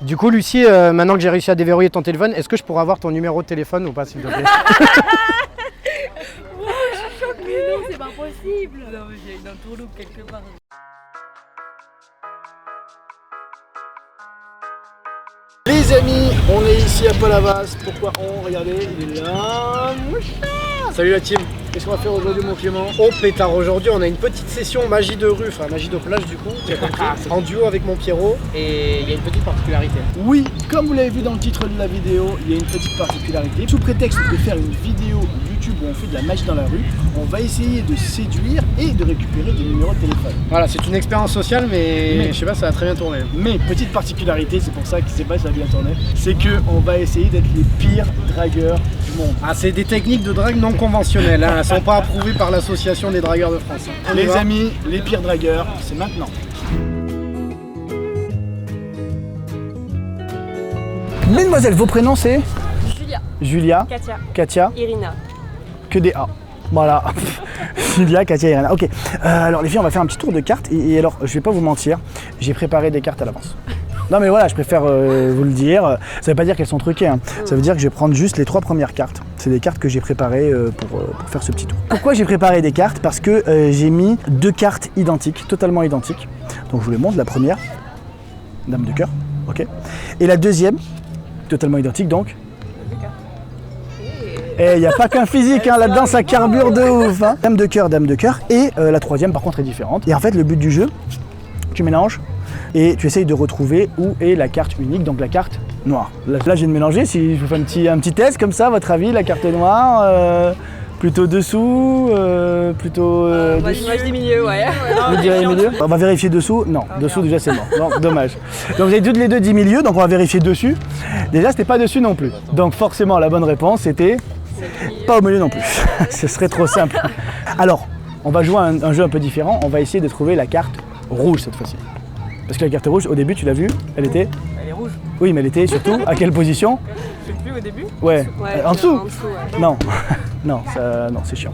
Du coup, Lucie, maintenant que j'ai réussi à déverrouiller ton téléphone, est-ce que je pourrais avoir ton numéro de téléphone ou pas, s'il te plaît? Wow, je suis choquée. Mais non, c'est pas possible. Non, mais j'ai une entourloupe quelque part. Les amis, on est ici à Palavas. Pourquoi on? Regardez, il est là. Salut la team. Qu'est-ce qu'on va faire aujourd'hui, mon Clément? Oh pétard, aujourd'hui on a une petite session magie de rue, enfin magie de plage du coup, en duo avec mon Pierrot, et il y a une petite particularité. Oui, comme vous l'avez vu dans le titre de la vidéo, il y a une petite particularité. Sous prétexte de faire une vidéo YouTube où on fait de la magie dans la rue, on va essayer de séduire et de récupérer des numéros de téléphone. Voilà, c'est une expérience sociale, mais je sais pas, ça va très bien tourner. Mais petite particularité, c'est pour ça que c'est pas ça va bien tourner, c'est qu'on va essayer d'être les pires dragueurs du monde. Ah, c'est des techniques de drague non conventionnelles, hein. Elles sont pas approuvées par l'association des dragueurs de France. Hein. Les amis, les pires dragueurs, c'est maintenant. Mesdemoiselles, vos prénoms c'est? Julia. Julia. Katia. Katia. Irina. Que des A. Voilà. Julia, Katia, Irina. Ok. Alors les filles, on va faire un petit tour de cartes. Et alors, je vais pas vous mentir, j'ai préparé des cartes à l'avance. Non mais voilà, je préfère vous le dire. Ça veut pas dire qu'elles sont truquées, hein. Ça veut dire que je vais prendre juste les 3 premières cartes. C'est des cartes que j'ai préparées pour faire ce petit tour. Pourquoi j'ai préparé des cartes? Parce que j'ai mis 2 cartes identiques, totalement identiques. Donc je vous les montre. La première, Dame de cœur, ok. Et la deuxième, totalement identique donc. Et il n'y a pas qu'un physique, hein, là-dedans ça carbure de ouf. Hein. Dame de cœur. Et la troisième par contre est différente. Et en fait le but du jeu, tu mélanges et tu essayes de retrouver où est la carte unique, donc la carte noire. Là je viens de mélanger, si je vous fais un petit test comme ça, à votre avis, la carte noire, plutôt dessous, plutôt Moi je dis milieu, ouais. Vous direz milieu? On va vérifier dessous. Non, dessous déjà c'est mort. Non, dommage. Donc vous avez toutes les deux dit milieu, donc on va vérifier dessus. Déjà c'était pas dessus non plus. Donc forcément la bonne réponse c'était pas au milieu non plus. Ce serait trop simple. Alors, on va jouer à un jeu un peu différent. On va essayer de trouver la carte rouge cette fois-ci. Parce que la carte rouge, au début, tu l'as vue, elle était... Elle est rouge. Oui, mais elle était surtout à quelle position? Je sais plus au début. Ouais. En dessous? En dessous, ouais. Non. Non, c'est chiant.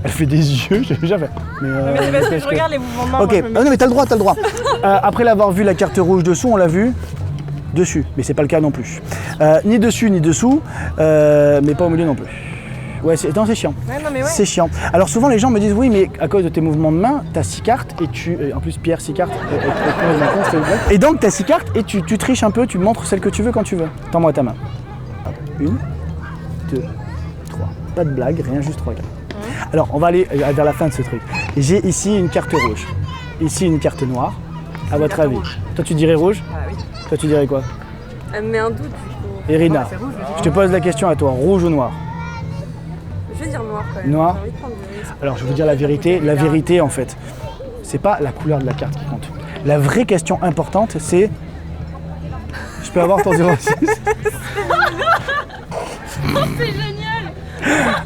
Elle fait des yeux, j'ai déjà fait. Mais c'est parce que je regarde les mouvements de main. Ok, non mais t'as le droit. Après l'avoir vu la carte rouge dessous, on l'a vu dessus, mais c'est pas le cas non plus. Ni dessus ni dessous, mais pas au milieu non plus. Ouais, c'est chiant. Ouais, non, mais ouais. C'est chiant. Alors souvent les gens me disent oui, mais à cause de tes mouvements de main, t'as 6 cartes et en plus Pierre 6 cartes. Et donc t'as 6 cartes et tu triches un peu, tu montres celle que tu veux quand tu veux. Tends-moi ta main. 1, 2, 3. Pas de blague, rien, juste 3 cartes. Alors on va aller vers la fin de ce truc. J'ai ici une carte rouge, ici une carte noire. À votre avis, toi tu dirais rouge? Ah oui. Toi tu dirais quoi? Elle me met un doute du coup. Irina, C'est rouge, je te pose la question à toi, rouge ou noir? Je vais dire noir quand même. Noir. J'ai envie de prendre du risque. Alors je vais vous dire la vérité. La vérité en fait, c'est pas la couleur de la carte qui compte. La vraie question importante c'est... Je peux avoir ton 06? C'est génial.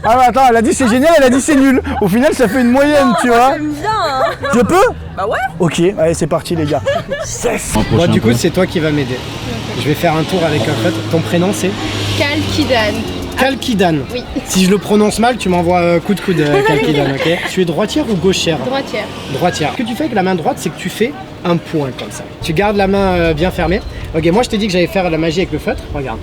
Ah bah attends, elle a dit c'est génial, elle a dit c'est nul. Au final ça fait une moyenne, tu vois. J'aime bien. Hein. Je peux? Bah ouais. Ok, allez c'est parti les gars. Bon, du coup, c'est toi qui vas m'aider. Je vais faire un tour avec un pote. Ton prénom c'est? Kalkidan. Kalkidan. Oui. Si je le prononce mal, tu m'envoies coup de coude, Kalkidan, ok? Tu es droitière ou gauchère? Droitière. Droitière. Ce que tu fais avec la main droite, c'est que tu fais un point comme ça. Tu gardes la main bien fermée. Ok, moi je t'ai dit que j'allais faire la magie avec le feutre. Regarde.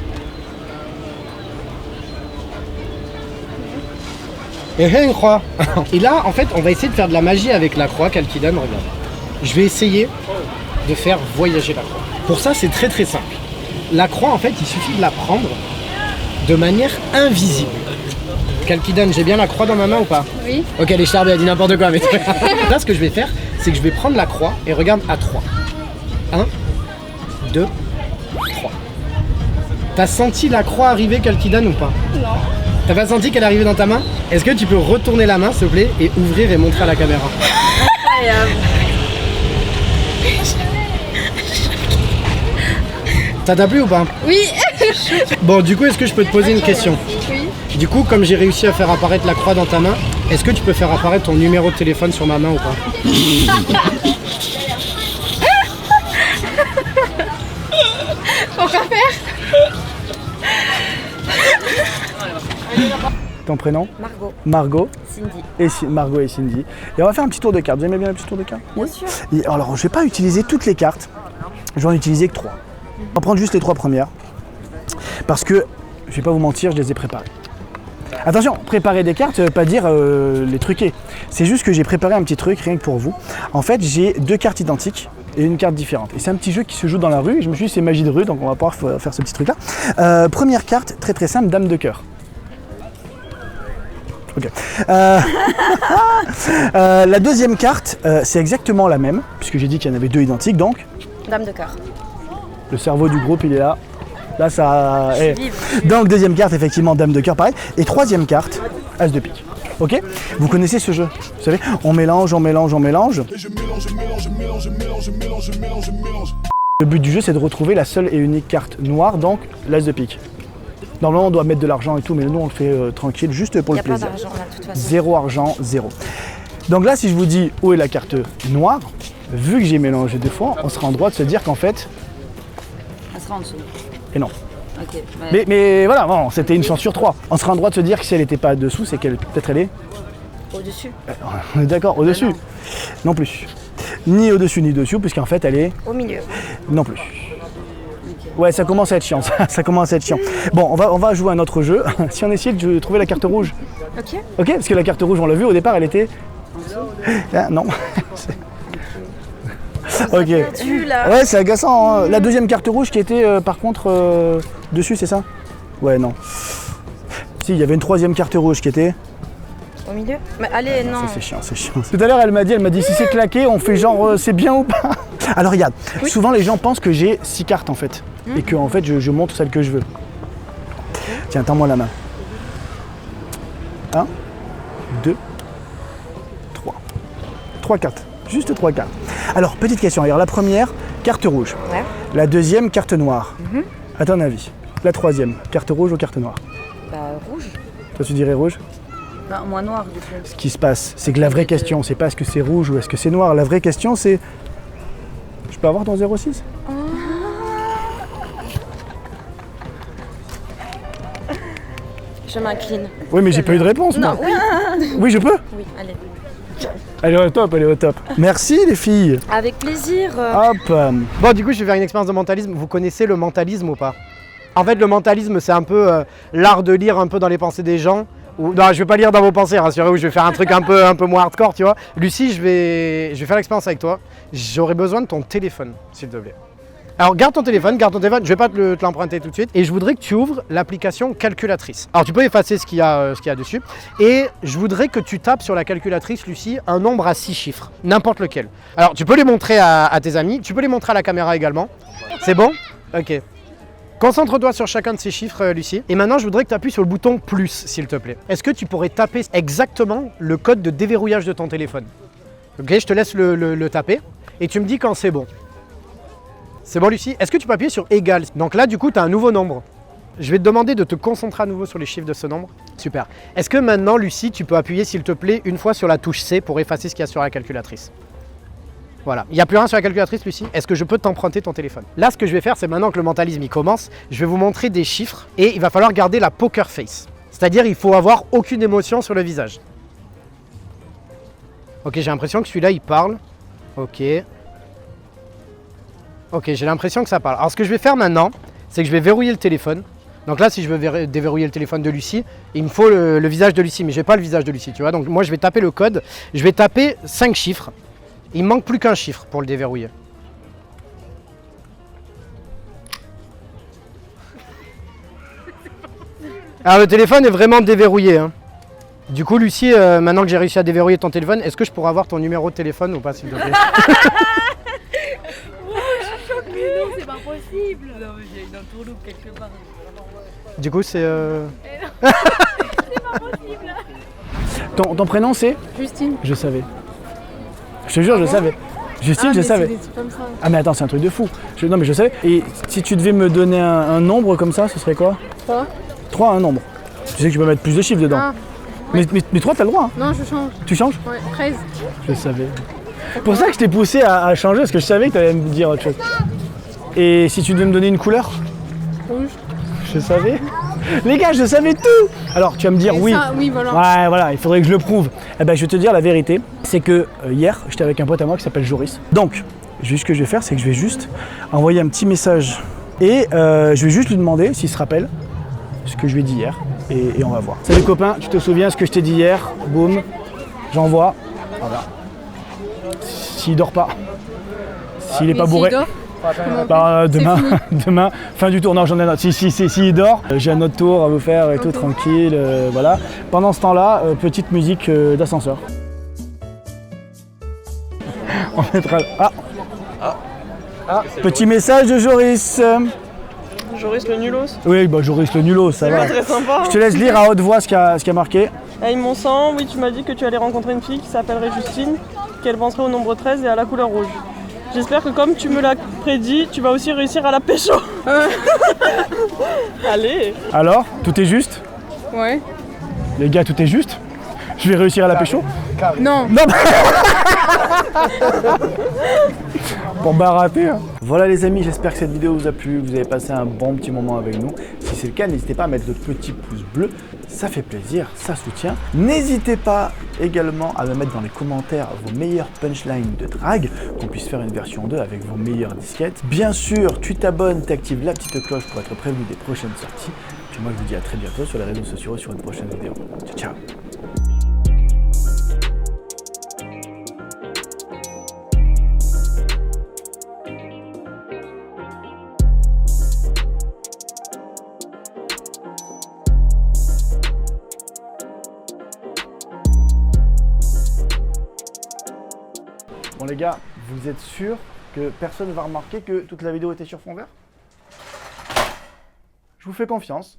Et une croix. Et là, en fait, on va essayer de faire de la magie avec la croix, Kalkidan, regarde. Je vais essayer de faire voyager la croix. Pour ça, c'est très très simple. La croix, en fait, il suffit de la prendre de manière invisible. Kalkidan, j'ai bien la croix dans ma main ou pas? Oui. Ok, les charbes, elle dit n'importe quoi. Mais là, ce que je vais faire, c'est que je vais prendre la croix et regarde à 3. 1, 2, 3. T'as senti la croix arriver, Kalkidan, ou pas? Non. T'as pas senti qu'elle arrivait dans ta main? Est-ce que tu peux retourner la main, s'il te plaît, et ouvrir et montrer à la caméra? Incroyable. Ça t'a plu ou pas? Oui. Bon, du coup, est-ce que je peux te poser une question? Oui. Du coup, comme j'ai réussi à faire apparaître la croix dans ta main, est-ce que tu peux faire apparaître ton numéro de téléphone sur ma main ou pas? On va faire. Ton prénom? Margot. Margot. Cindy. Et Margot et Cindy. Et on va faire un petit tour de cartes. Vous aimez bien un petit tour de cartes? Bien sûr. Et alors, je vais pas utiliser toutes les cartes. Je vais en utiliser que 3. On va prendre juste les 3 premières. Parce que, je vais pas vous mentir, je les ai préparées. Attention, préparer des cartes, ça veut pas dire les truquer. C'est juste que j'ai préparé un petit truc rien que pour vous. En fait, j'ai 2 cartes identiques et une carte différente. Et c'est un petit jeu qui se joue dans la rue. Et je me suis dit, c'est magie de rue, donc on va pouvoir faire ce petit truc-là. Première carte, très très simple, dame de cœur. Ok. La deuxième carte, c'est exactement la même, puisque j'ai dit qu'il y en avait 2 identiques, donc Dame de cœur. le cerveau du groupe, il est là. Là, ça. Donc, deuxième carte, effectivement, dame de cœur, pareil. Et troisième carte, as de pique. Ok? Vous connaissez ce jeu? Vous savez, on mélange, on mélange, on mélange. Le but du jeu, c'est de retrouver la seule et unique carte noire, donc l'as de pique. Normalement, on doit mettre de l'argent et tout, mais nous, on le fait tranquille, juste pour le plaisir. Il n'y a pas d'argent là, de toute façon. 0 argent, 0. Donc là, si je vous dis où est la carte noire, vu que j'ai mélangé 2 fois, on sera en droit de se dire qu'en fait, Elle sera en dessous. et non. Ok. Ouais. Mais voilà, bon, c'était une chance sur 3. On sera en droit de se dire que si elle n'était pas dessous, c'est qu'elle peut-être elle est. Au-dessus. On est d'accord, au-dessus. non. Non plus. Ni au-dessus ni dessous, puisqu'en fait elle est. Au milieu. Non plus. Ouais, ça commence à être chiant, ça commence à être chiant. Bon, on va jouer à un autre jeu. Si on essayait de trouver la carte rouge. Ok. Ok, parce que la carte rouge, on l'a vu au départ, elle était. Ah, non. Ok. Tu là. Ouais, c'est agaçant. Hein. La deuxième carte rouge qui était par contre dessus, c'est ça? Ouais, non. Si, il y avait une troisième carte rouge qui était. Au milieu. Mais allez, non. Ça, c'est chiant, c'est chiant. Tout à l'heure, elle m'a dit si c'est claqué, on fait genre c'est bien ou pas. Alors regarde, souvent les gens pensent que j'ai 6 cartes en fait. Et que en fait je montre celle que je veux. Tiens, tends-moi la main. 1, 2, 3. 3 cartes. Juste 3 cartes. Alors, petite question. Alors la première, carte rouge. Ouais. La deuxième, carte noire. À ton avis. La troisième, carte rouge ou carte noire? Bah, rouge. Toi tu dirais rouge? Non, moi noir du coup. Ce qui se passe, c'est que la vraie question, c'est pas est-ce que c'est rouge ou est-ce que c'est noir. La vraie question, c'est... Je peux avoir ton 06? Je m'incline. Oui, mais j'ai pas eu de réponse, moi. Non, oui. Oui, je peux? Oui, allez. Elle est au top, elle est au top. Merci les filles. Avec plaisir. Hop. Bon, du coup, je vais faire une expérience de mentalisme. Vous connaissez le mentalisme ou pas? En fait, le mentalisme, c'est un peu l'art de lire un peu dans les pensées des gens. Ou, non, je vais pas lire dans vos pensées, rassurez-vous, je vais faire un truc un peu moins hardcore, tu vois. Lucie, je vais faire l'expérience avec toi. J'aurai besoin de ton téléphone, s'il te plaît. Alors, garde ton téléphone, je vais pas te l'emprunter tout de suite. Et je voudrais que tu ouvres l'application calculatrice. Alors, tu peux effacer ce qu'il y a dessus. Et je voudrais que tu tapes sur la calculatrice, Lucie, un nombre à 6 chiffres, n'importe lequel. Alors, tu peux les montrer à tes amis, tu peux les montrer à la caméra également. C'est bon? Ok. Concentre-toi sur chacun de ces chiffres, Lucie. Et maintenant, je voudrais que tu appuies sur le bouton plus, s'il te plaît. Est-ce que tu pourrais taper exactement le code de déverrouillage de ton téléphone? Ok, je te laisse le taper. Et tu me dis quand c'est bon. C'est bon, Lucie? Est-ce que tu peux appuyer sur égal? Donc là, du coup, tu as un nouveau nombre. Je vais te demander de te concentrer à nouveau sur les chiffres de ce nombre. Super. Est-ce que maintenant, Lucie, tu peux appuyer, s'il te plaît, une fois sur la touche C pour effacer ce qu'il y a sur la calculatrice? Voilà. Il n'y a plus rien sur la calculatrice, Lucie. Est-ce que je peux t'emprunter ton téléphone? Là, ce que je vais faire, c'est maintenant que le mentalisme il commence, je vais vous montrer des chiffres et il va falloir garder la poker face. C'est-à-dire, il faut avoir aucune émotion sur le visage. Ok, j'ai l'impression que celui-là, il parle. Ok. Ok, j'ai l'impression que ça parle. Alors, ce que je vais faire maintenant, c'est que je vais verrouiller le téléphone. Donc là, si je veux déverrouiller le téléphone de Lucie, il me faut le visage de Lucie, mais je n'ai pas le visage de Lucie, tu vois. Donc moi, je vais taper le code. Je vais taper 5 chiffres. Il me manque plus qu'un chiffre pour le déverrouiller. Alors le téléphone est vraiment déverrouillé. Hein. Du coup, Lucie, maintenant que j'ai réussi à déverrouiller ton téléphone, est-ce que je pourrais avoir ton numéro de téléphone ou pas, s'il te plaît? Mais non, c'est pas possible. Non, mais j'ai une entourloupe quelque part. Du coup, c'est... C'est pas possible. Ton prénom c'est? Justine. Je savais. Je te jure, je savais. Justine, je savais. C'est comme ça. Ah mais attends, c'est un truc de fou. Non mais je savais. Et si tu devais me donner un nombre comme ça, ce serait quoi? 3. 3, un nombre. Tu sais que tu peux mettre plus de chiffres dedans. Ah, Mais 3, t'as le droit. Hein. non, je change. Tu changes? Ouais, 13. Je savais. Pour ça que je t'ai poussé à changer, parce que je savais que t'allais me dire autre chose. Et si tu devais me donner une couleur? Rouge. Je savais. Les gars, je savais tout. Alors, tu vas me dire Et oui. ça, oui, voilà. Ouais, voilà, il faudrait que je le prouve. Eh ben, je vais te dire la vérité. C'est que hier, j'étais avec un pote à moi qui s'appelle Joris. Donc, juste ce que je vais faire, c'est que je vais juste envoyer un petit message Et je vais juste lui demander s'il se rappelle ce que je lui ai dit hier. Et on va voir. Salut copain, tu te souviens ce que je t'ai dit hier? Boum, j'envoie. Voilà. S'il dort pas, s'il est pas bourré. Bah, demain, fin du tour. Non, j'en ai un autre. S'il dort, j'ai un autre tour à vous faire et tout, tranquille. Voilà. Pendant ce temps-là, petite musique d'ascenseur. On mettra. Petit message de Joris. Joris le nulos. Oui, bah Joris le nulos, ça va. Très sympa. Je te laisse lire à haute voix ce qu'il y a marqué. Hey mon sang, oui tu m'as dit que tu allais rencontrer une fille qui s'appellerait Justine, qu'elle penserait au nombre 13 et à la couleur rouge. J'espère que comme tu me l'as prédit, tu vas aussi réussir à la pécho. Allez. Alors, tout est juste? Ouais. Les gars, tout est juste? Je vais réussir à la pécho? Non. Non. Pour barater. Hein. Voilà les amis, j'espère que cette vidéo vous a plu, vous avez passé un bon petit moment avec nous. Si c'est le cas, n'hésitez pas à mettre le petit pouce bleu, ça fait plaisir, ça soutient. N'hésitez pas également à me mettre dans les commentaires vos meilleures punchlines de drague, qu'on puisse faire une version 2 avec vos meilleures disquettes. Bien sûr, tu t'abonnes, tu actives la petite cloche pour être prévenu des prochaines sorties. Puis moi je vous dis à très bientôt sur les réseaux sociaux et sur une prochaine vidéo. Ciao, ciao. Bon les gars, vous êtes sûrs que personne ne va remarquer que toute la vidéo était sur fond vert? Je vous fais confiance.